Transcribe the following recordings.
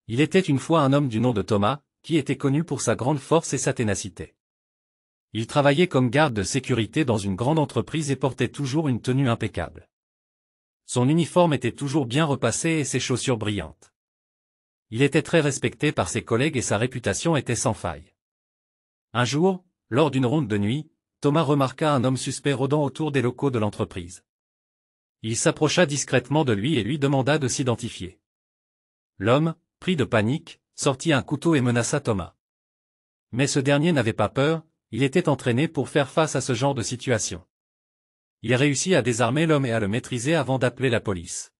Il était une fois un homme du nom de Thomas, qui était connu pour sa grande force et sa ténacité. Il travaillait comme garde de sécurité dans une grande entreprise et portait toujours une tenue impeccable. Son uniforme était toujours bien repassé et ses chaussures brillantes. Il était très respecté par ses collègues et sa réputation était sans faille. Un jour, lors d'une ronde de nuit, Thomas remarqua un homme suspect rôdant autour des locaux de l'entreprise. Il s'approcha discrètement de lui et lui demanda de s'identifier. L'homme, pris de panique, sortit un couteau et menaça Thomas. Mais ce dernier n'avait pas peur, il était entraîné pour faire face à ce genre de situation. Il réussit à désarmer l'homme et à le maîtriser avant d'appeler la police.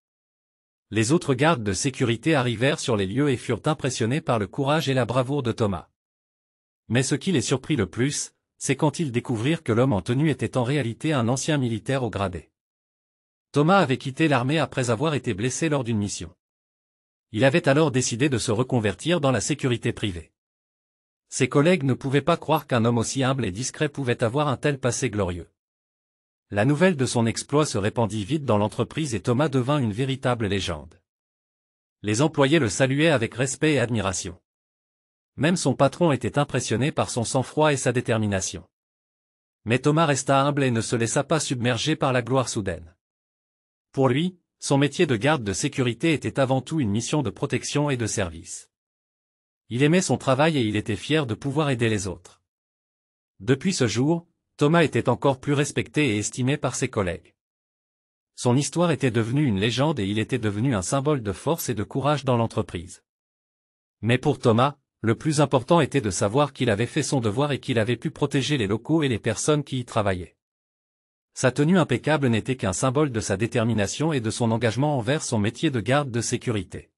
Les autres gardes de sécurité arrivèrent sur les lieux et furent impressionnés par le courage et la bravoure de Thomas. Mais ce qui les surprit le plus, c'est quand ils découvrirent que l'homme en tenue était en réalité un ancien militaire au gradé. Thomas avait quitté l'armée après avoir été blessé lors d'une mission. Il avait alors décidé de se reconvertir dans la sécurité privée. Ses collègues ne pouvaient pas croire qu'un homme aussi humble et discret pouvait avoir un tel passé glorieux. La nouvelle de son exploit se répandit vite dans l'entreprise et Thomas devint une véritable légende. Les employés le saluaient avec respect et admiration. Même son patron était impressionné par son sang-froid et sa détermination. Mais Thomas resta humble et ne se laissa pas submerger par la gloire soudaine. Pour lui, son métier de garde de sécurité était avant tout une mission de protection et de service. Il aimait son travail et il était fier de pouvoir aider les autres. Depuis ce jour, Thomas était encore plus respecté et estimé par ses collègues. Son histoire était devenue une légende et il était devenu un symbole de force et de courage dans l'entreprise. Mais pour Thomas, le plus important était de savoir qu'il avait fait son devoir et qu'il avait pu protéger les locaux et les personnes qui y travaillaient. Sa tenue impeccable n'était qu'un symbole de sa détermination et de son engagement envers son métier de garde de sécurité.